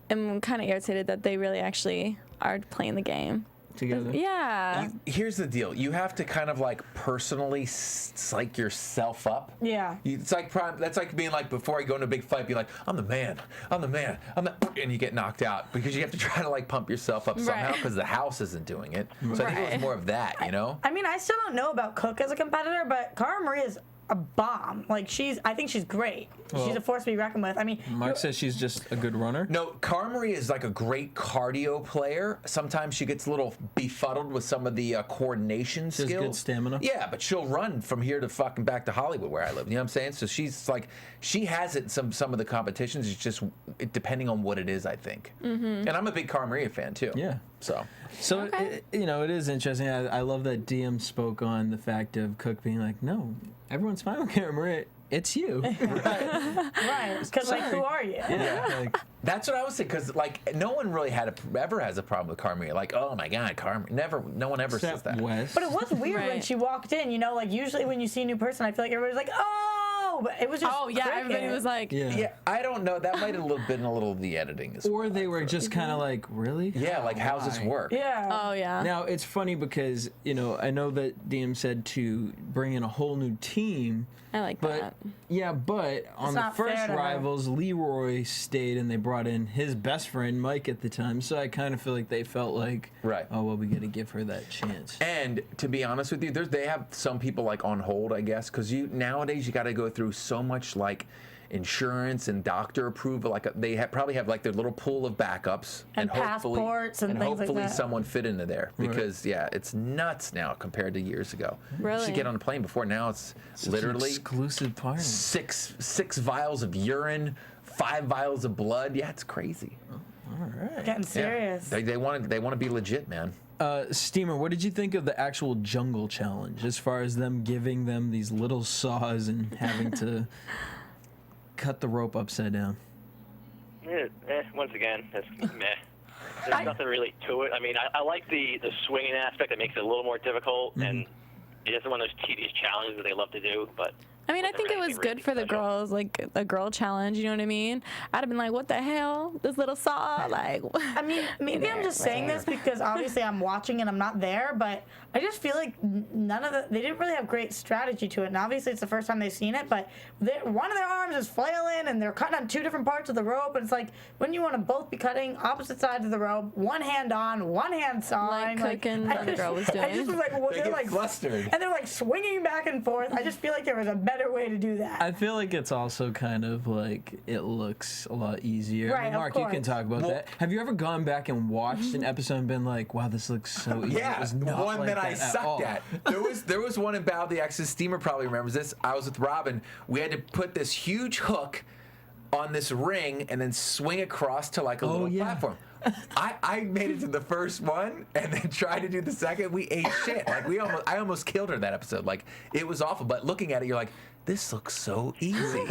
am kind of irritated that they really actually are playing the game Together. Yeah. Here's the deal. You have to kind of like personally psych yourself up. Yeah. It's like that's like being like before you go into a big fight, be like, I'm the man, and you get knocked out because you have to try to like pump yourself up somehow because the house isn't doing it. So I think it was more of that, you know? I mean, I still don't know about Cook as a competitor, but Cara Marie is a bomb. Like I think she's great. She's a force to be reckoned with. I mean, Mark says she's just a good runner. No, Cara Marie is like a great cardio player. Sometimes she gets a little befuddled with some of the coordination skills. She has good stamina. Yeah, but she'll run from here to fucking back to Hollywood where I live. You know what I'm saying? So she's like, she has it in some of the competitions. It's just depending on what it is, I think. And I'm a big Cara Marie fan too. Yeah. So it is interesting. I love that Diem spoke on the fact of Cook being like, no, everyone's fine with Cara Marie. It's you. right. Because, like, who are you? Yeah. Like, that's what I was saying, because, like, no one really ever has a problem with Cara Marie. Like, oh, my God, Cara Marie. No one ever says that. West. But it was weird when she walked in, you know, like, usually when you see a new person, I feel like everybody's like, oh, but it was just everybody was like, yeah, I don't know. That might have been a little of the editing as well. Or they were just kind of like, really? Yeah, like, how's this work? Yeah. Oh, yeah. Now, it's funny because, you know, I know that Diem said to bring in a whole new team. I like that. Yeah, but on the not first fair to her. Rivals, Leroy stayed and they brought in his best friend, Mike, at the time. So I kind of feel like they felt like, right. Oh, well, we got to give her that chance. And to be honest with you, they have some people like on hold, I guess, because nowadays you got to go through so much like insurance and doctor approval. Like they probably have like their little pool of backups and passports and things like hopefully that. someone fit into there because it's nuts now compared to years ago. Really? You should get on a plane before. Now it's literally an exclusive party. Six vials of urine, 5 vials of blood. Yeah, it's crazy. All right. Getting serious. Yeah. They want to be legit, man. Steamer, what did you think of the actual jungle challenge as far as them giving them these little saws and having to cut the rope upside down? Once again, it's meh. There's nothing really to it. I mean, I like the swinging aspect that makes it a little more difficult, and it's one of those tedious challenges that they love to do, but I mean, I think it was good for the girls, like a girl challenge, you know what I mean? I'd have been like, what the hell? This little saw? Like, I mean, maybe I'm just saying this because obviously I'm watching and I'm not there, but I just feel like they didn't really have great strategy to it. And obviously it's the first time they've seen it, but one of their arms is flailing and they're cutting on 2 different parts of the rope. And it's like, when you want to both be cutting opposite sides of the rope, one hand on, one hand sawing. Like cooking, the other girl was doing. I just was like, well, They get flustered. And they're like swinging back and forth. I just feel like there was a better way to do that. I feel like it's also kind of like it looks a lot easier. Right, Mark, of you can course. talk about that. Have you ever gone back and watched an episode and been like, wow, this looks so easy? Yeah, It was the not one like that I at sucked all. at. There was one in Battle of the Exes. Steamer probably remembers this. I was with Robin. We had to put this huge hook on this ring and then swing across to like a little platform. I made it to the first one and then tried to do the second. We ate shit. Like I almost killed her that episode. Like it was awful. But looking at it, you're like, this looks so easy,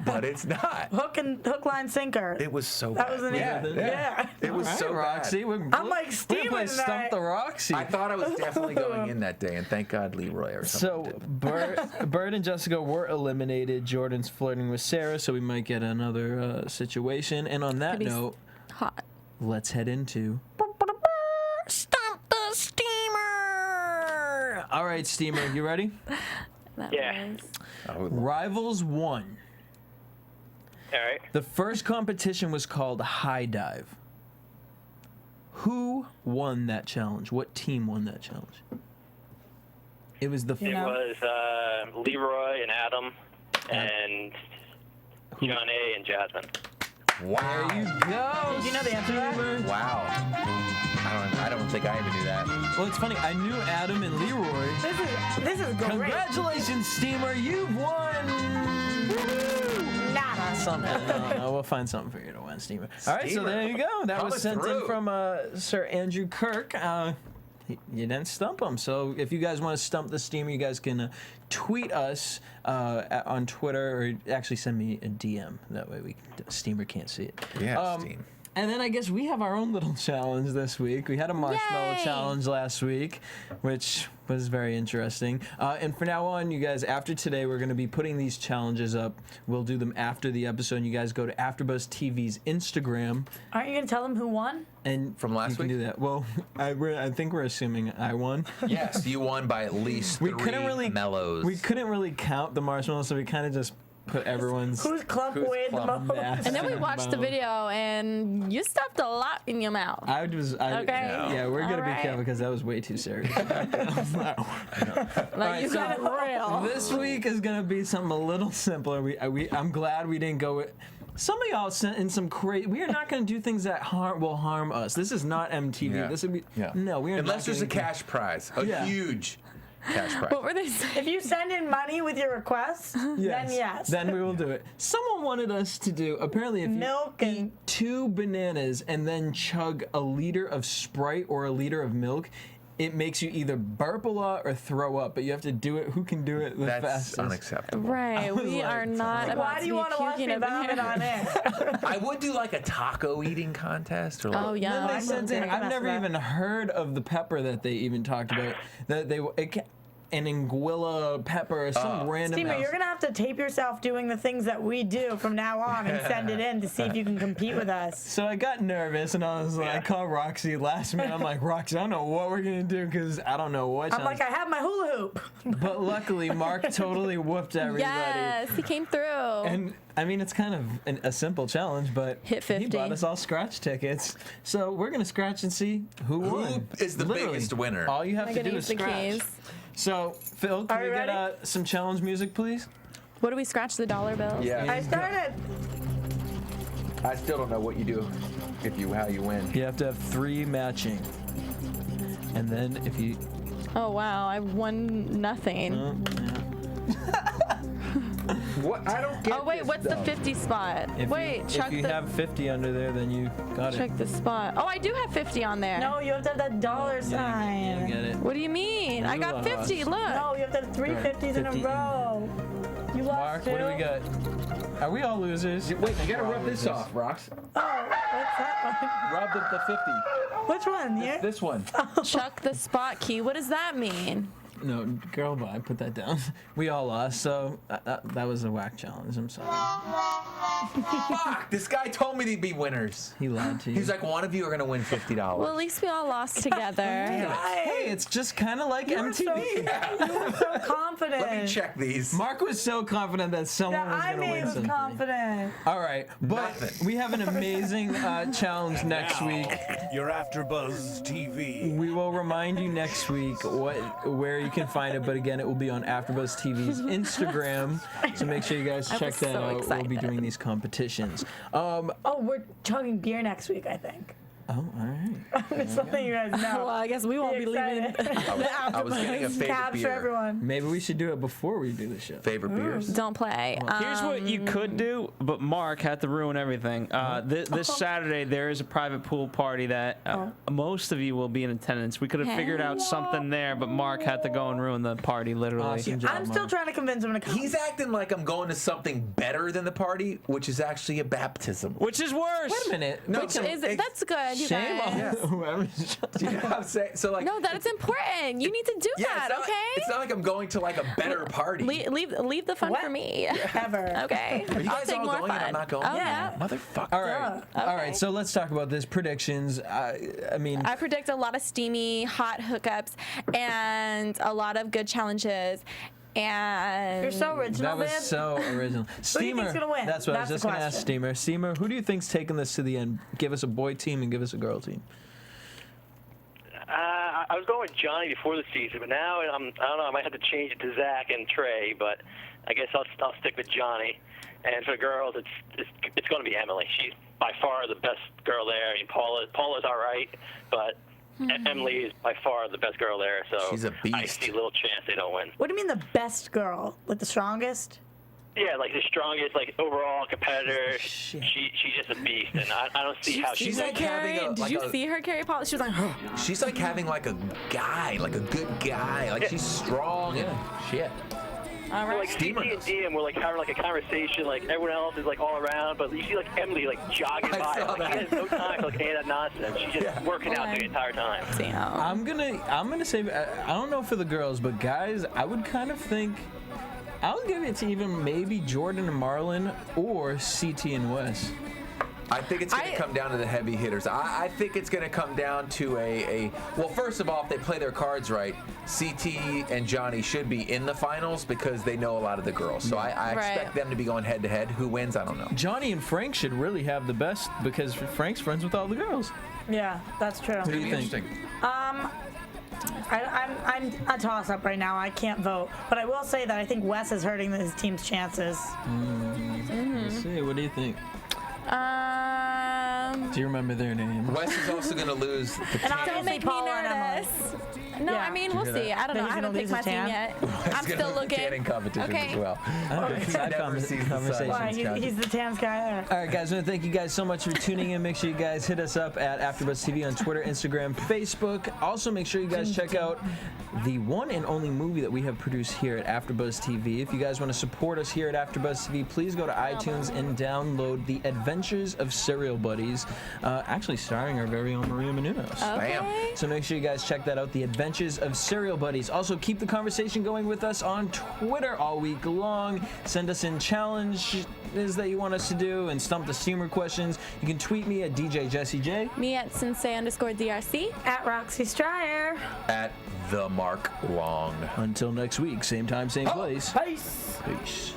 but it's not. Hook, line, sinker. It was so That bad. was an Yeah. It was so Roxy. bad. I'm like, we're gonna play Steamer Stump tonight. the Roxy. I thought I was definitely going in that day, and thank God Leroy or something So did. Bird and Jessica were eliminated. Jordan's flirting with Sarah, so we might get another situation. And on that Could be note, hot. let's head into Stump the Steamer. All right, Steamer, you ready? That Yeah. was- Rivals 1. all right. The first competition was called High Dive. Who won that challenge? What team won that challenge? It was the It was Leroy and Adam and John A. and Jasmine. Wow. There you go. Did you know the answer to that? Steamer. Wow. I don't think I even knew that. Well, it's funny. I knew Adam and Leroy. This is great. Congratulations, Steamer. You've won. Nada. Something. I don't know. We'll find something for you to win, Steamer. All right, so Steamer. there you go. That was Coming sent in through. from Sir Andrew Kirk. You didn't stump him. So if you guys want to stump the Steamer, you guys can tweet us on Twitter or actually send me a DM. That way Steamer can't see it. Yeah, Steam. And then I guess we have our own little challenge this week. We had a marshmallow Yay! challenge last week, which was very interesting. And from now on, you guys, after today, we're going to be putting these challenges up. We'll do them after the episode. And you guys go to AfterBuzz TV's Instagram. Aren't you going to tell them who won? And From last you can week? do that. Well, I think we're assuming I won. Yes, you won by at least 3 mellows. We couldn't really count the marshmallows, so we kind of just put everyone's. Whose clump weighed the most? mass And then we and watched the bone. video, and you stuffed a lot in your mouth. Okay. Yeah, we're gonna be Alright. careful because that was way too serious. Like, you got it real. This week is gonna be something a little simpler. I'm glad we didn't go with. Some of y'all sent in some crazy. We are not going to do things that will harm us. This is not MTV. Yeah. This would be Yeah. no. We are Unless not there's a getting- cash prize, a huge cash prize. What were they saying? If you send in money with your requests, then yes. Then we will do it. Someone wanted us to do. Apparently, if you Milk and- eat 2 bananas and then chug a liter of Sprite or a liter of milk, it makes you either burp a lot or throw up. But you have to do it. Who can do it the That's fastest? unacceptable. Right, we like, are not about Why to do you be want to watch me puking up in vomit here. on air? I would do like a taco eating contest or like, Oh yeah. Then they I'm sent gonna in, I've mess never with that. even heard of the pepper that they even talked about. That an anguilla pepper or some random. Steamer, else. you're going to have to tape yourself doing the things that we do from now on and send it in to see if you can compete with us. So I got nervous and I was like, I called Roxy last minute. I'm like, Roxy, I don't know what we're gonna do because I don't know what. I'm like, I have my hula hoop. But luckily, Mark totally whooped everybody. Yes, he came through. And I mean, it's kind of a simple challenge, but Hit he 50. bought us all scratch tickets. So we're gonna scratch and see who won. is the Literally, biggest winner? All you have I'm to gonna do use is the scratch. keys. So Phil, can Are we you get ready? some challenge music, please? What do we scratch the dollar bills? Yeah. I started. I still don't know what you do how you win. You have to have 3 matching, and then if you. Oh wow, I won nothing. What? I don't get. Oh wait, this, what's the though. 50 spot? Wait, if you have 50 under there, then you got it. check the spot. Oh, I do have 50 on there. No, you have to have that dollar You sign. get it. What do you mean? I You got 50. lost. Look. No, you have to have 3 Right, 50s in 50 a row. You lost Mark, two. what do we got? Are we all losers? Wait, you gotta rub this off, Rox. Oh, what's that Rub the 50. one? Which one? Yeah. This one. Chuck the spot key. What does that mean? No, girl, bye. Put that down. We all lost, so that was a whack challenge. I'm sorry. Fuck! This guy told me they'd be winners. He lied to you. He's like, one of you are gonna win $50. Well, at least we all lost together. Hey, it's just kind of like You were so, MTV. you were so confident. Let me check these. Mark was so confident that someone That was I going to made win was something. confident. All right, but Nothing. we have an amazing challenge next Now, week. your AfterBuzz TV. We will remind you next week where you can find it, but again, it will be on AfterBuzz TV's Instagram, so make sure you guys check was that so out. We'll be excited. doing these competitions. Oh, we're chugging beer next week, I think. Oh, all right. Just letting you guys know. Well, I guess we won't be leaving. I was getting a favorite Cabs for beer. everyone. Maybe we should do it before we do the show. Favorite beers. Don't play. Here's what you could do, but Mark had to ruin everything. This Saturday, there is a private pool party that most of you will be in attendance. We could have figured out something there, but Mark had to go and ruin the party, literally. Awesome job, I'm still Mark. trying to convince him to come. He's acting like I'm going to something better than the party, which is actually a baptism. Which is worse. Wait a minute. No, Which so is it's- that's good, you Shame guys. on whoever. Do you know what I'm saying? So like, No, that's important. You need to do yeah, that, it's not, okay? It's not like I'm going to like a better party. Leave the fun What? for me. Ever. Okay. Are you I'll guys take all more going fun. and I'm not going? Oh, yeah. Motherfucker. All right. All Okay. right. So let's talk about this. Predictions. I mean, I predict a lot of steamy, hot hookups and a lot of good challenges. And You're so original, that was babe. so original. Who do you Steamer. think's gonna win? That's what I That's was just the going to ask question. Steamer. Steamer, who do you think's taking this to the end? Give us a boy team and give us a girl team. I was going with Johnny before the season, but now I don't know. I might have to change it to Zach and Trey, but I guess I'll stick with Johnny. And for the girls, it's going to be Emily. She's by far the best girl there. I mean, Paula's all right, but Emily is by far the best girl there. So She's a beast. I see little chance they don't win. What do you mean the best girl? Like the strongest? Yeah, like the strongest, like overall competitor. Shit. She's just a beast, and I don't see how She's she's like having a Did like you a, see her carry Paula? She was like, She's like having like a guy, like a good guy. Like she's strong and shit. all right. like Steamer CT and knows. Diem were like having like a conversation, like everyone else is like all around, but you see like Emily like jogging I by, saw like, that. she has no time for like any of that nonsense. She's just working out the entire time. Damn. I'm gonna say I don't know for the girls, but guys, I would kind of think I'll give it to even maybe Jordan and Marlon or CT and Wes. I think it's going to come down to the heavy hitters. I think it's going to come down to well, first of all, if they play their cards right, CT and Johnny should be in the finals because they know a lot of the girls. So I expect them to be going head-to-head. Who wins, I don't know. Johnny and Frank should really have the best because Frank's friends with all the girls. Yeah, that's true. What do you think? I'm a toss-up right now. I can't vote, but I will say that I think Wes is hurting his team's chances. Let's see. What do you think? Do you remember their name? Wes is also going to lose the And Don't make me nervous. No, Yeah. I mean, we'll see. I don't know. I haven't picked my team yet. I'm still looking. tanning competition Okay. as well. Side Never sees the sun. conversations. Why? He's the Tans guy there. All right, guys, I want to thank you guys so much for tuning in. Make sure you guys hit us up at AfterBuzz TV on Twitter, Instagram, Facebook. Also, make sure you guys check out the one and only movie that we have produced here at AfterBuzz TV. If you guys want to support us here at AfterBuzz TV, please go to iTunes and download The Adventures of Serial Buddies, actually starring our very own Maria Menounos. Okay. So make sure you guys check that out, The Adventures of Serial Buddies. Also, keep the conversation going with us on Twitter all week long. Send us in challenges that you want us to do and Stump the Steamer questions. You can tweet me at DJ Jesse J. Me at Sensei_DRC. At Roxy Striar. At the Mark Long. Until next week, same time, same place. Peace. Peace.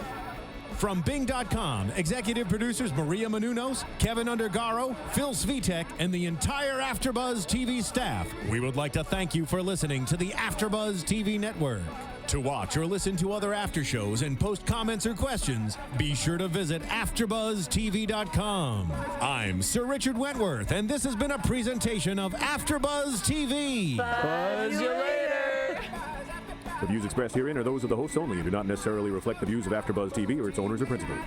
From Bing.com, executive producers Maria Menounos, Kevin Undergaro, Phil Svitek, and the entire AfterBuzz TV staff, we would like to thank you for listening to the AfterBuzz TV network. To watch or listen to other after shows and post comments or questions, be sure to visit AfterBuzzTV.com. I'm Sir Richard Wentworth, and this has been a presentation of AfterBuzz TV. Buzz you later. The views expressed herein are those of the hosts only and do not necessarily reflect the views of AfterBuzz TV or its owners or principals.